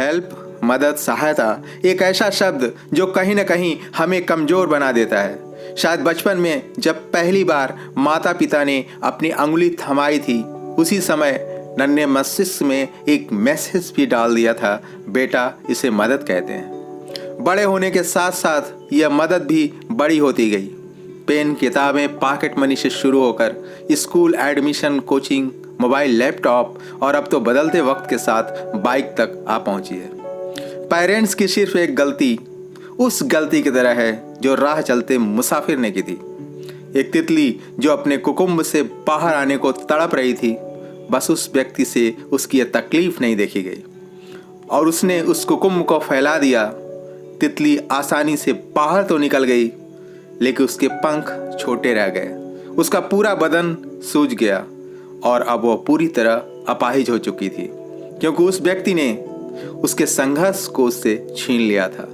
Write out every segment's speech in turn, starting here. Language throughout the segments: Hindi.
हेल्प, मदद, सहायता एक ऐसा शब्द जो कहीं ना कहीं हमें कमज़ोर बना देता है। शायद बचपन में जब पहली बार माता पिता ने अपनी अंगुली थमाई थी, उसी समय नन्हे मस्तिष्क में एक मैसेज भी डाल दिया था, बेटा इसे मदद कहते हैं। बड़े होने के साथ साथ यह मदद भी बड़ी होती गई। पेन, किताबें, पॉकेट मनी से शुरू होकर school admission, coaching, mobile, laptop और अब तो बदलते वक्त के साथ बाइक तक आ पहुंची है। पेरेंट्स की सिर्फ एक गलती उस गलती की तरह है जो राह चलते मुसाफिर ने की थी। एक तितली जो अपने कुकुम्ब से बाहर आने को तड़प रही थी, बस उस व्यक्ति से उसकी यह तकलीफ नहीं देखी गई और उसने उस कुकुम्ब को फैला दिया। तितली आसानी से बाहर तो निकल गई, लेकिन उसके पंख छोटे रह गए, उसका पूरा बदन सूज गया और अब वह पूरी तरह अपाहिज हो चुकी थी, क्योंकि उस व्यक्ति ने उसके संघर्ष को उससे छीन लिया था।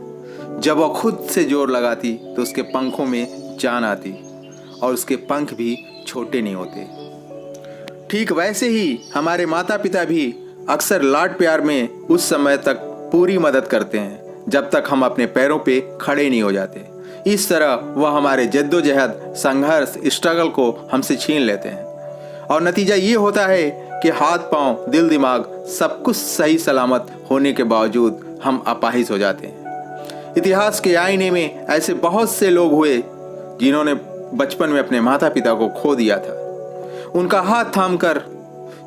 जब वह खुद से जोर लगाती तो उसके पंखों में जान आती और उसके पंख भी छोटे नहीं होते। ठीक वैसे ही हमारे माता पिता भी अक्सर लाड प्यार में उस समय तक पूरी मदद करते हैं जब तक हम अपने पैरों पे खड़े नहीं हो जाते। इस तरह वह हमारे जद्दोजहद, संघर्ष, स्ट्रगल को हमसे छीन लेते हैं और नतीजा ये होता है कि हाथ पांव, दिल, दिमाग सब कुछ सही सलामत होने के बावजूद हम अपाहिज हो जाते हैं। इतिहास के आईने में ऐसे बहुत से लोग हुए जिन्होंने बचपन में अपने माता पिता को खो दिया था। उनका हाथ थामकर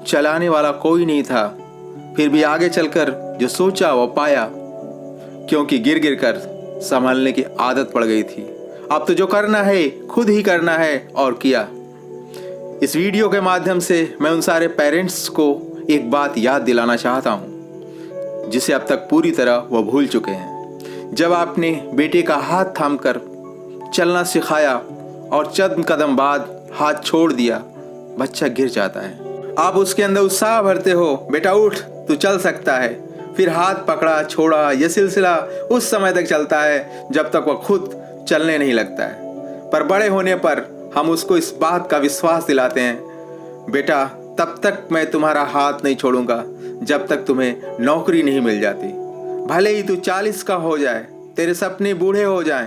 चलाने वाला कोई नहीं था, फिर भी आगे चलकर जो सोचा वो पाया, क्योंकि गिर गिर कर संभालने की आदत पड़ गई थी। अब तो जो करना है खुद ही करना है और किया। इस वीडियो के माध्यम से मैं उन सारे पेरेंट्स को एक बात याद दिलाना चाहता हूँ जिसे अब तक पूरी तरह वो भूल चुके हैं। जब आपने बेटे का हाथ थामकर चलना सिखाया और चंद कदम बाद हाथ छोड़ दिया, बच्चा गिर जाता है। आप उसके अंदर उत्साह भरते हो, बेटा उठ, तू चल सकता है। फिर हाथ पकड़ा, छोड़ा, यह सिलसिला उस समय तक चलता है जब तक वह खुद चलने नहीं लगता है। पर बड़े होने पर हम उसको इस बात का विश्वास दिलाते हैं, बेटा तब तक मैं तुम्हारा हाथ नहीं छोड़ूंगा जब तक तुम्हें नौकरी नहीं मिल जाती। भले ही तू 40 का हो जाए, तेरे सपने बूढ़े हो जाएं,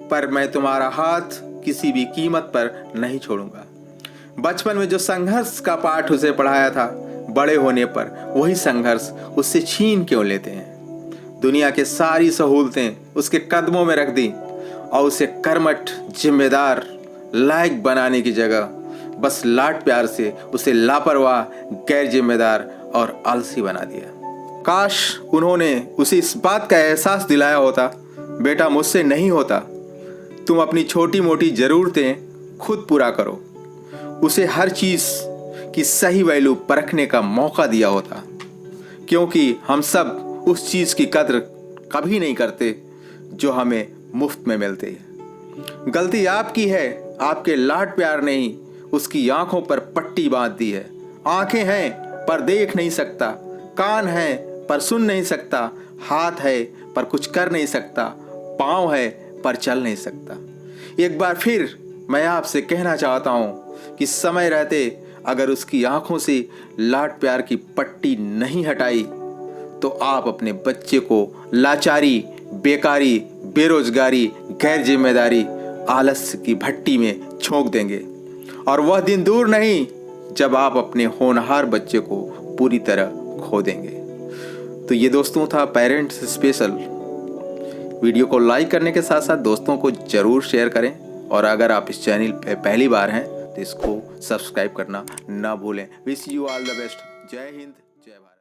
पर मैं तुम्हारा हाथ किसी भी कीमत पर नहीं छोड़ूंगा। बचपन में जो संघर्ष का पाठ उसे पढ़ाया था, बड़े होने पर वही संघर्ष उससे छीन क्यों लेते हैं। दुनिया के सारी सहूलतें उसके कदमों में रख दी और उसे कर्मठ, जिम्मेदार, लायक बनाने की जगह बस लाड प्यार से उसे लापरवाह, गैर जिम्मेदार और आलसी बना दिया। काश उन्होंने उसे इस बात का एहसास दिलाया होता, बेटा मुझसे नहीं होता, तुम अपनी छोटी मोटी ज़रूरतें खुद पूरा करो। उसे हर चीज़ की सही वैल्यू परखने का मौका दिया होता, क्योंकि हम सब उस चीज़ की कद्र कभी नहीं करते जो हमें मुफ्त में मिलती है। गलती आपकी है, आपके लाड प्यार ने ही उसकी आंखों पर पट्टी बांध दी है। आंखें हैं पर देख नहीं सकता, कान हैं पर सुन नहीं सकता, हाथ है पर कुछ कर नहीं सकता, पाँव है पर चल नहीं सकता। एक बार फिर मैं आपसे कहना चाहता हूँ कि समय रहते अगर उसकी आंखों से लाड प्यार की पट्टी नहीं हटाई तो आप अपने बच्चे को लाचारी, बेकारी, बेरोजगारी, गैर जिम्मेदारी, आलस्य की भट्टी में झोंक देंगे और वह दिन दूर नहीं जब आप अपने होनहार बच्चे को पूरी तरह खो देंगे। तो ये दोस्तों था पेरेंट्स स्पेशल। वीडियो को लाइक करने के साथ साथ दोस्तों को ज़रूर शेयर करें और अगर आप इस चैनल पे पहली बार हैं तो इसको सब्सक्राइब करना ना भूलें। Wish you all the best. जय हिंद, जय भारत।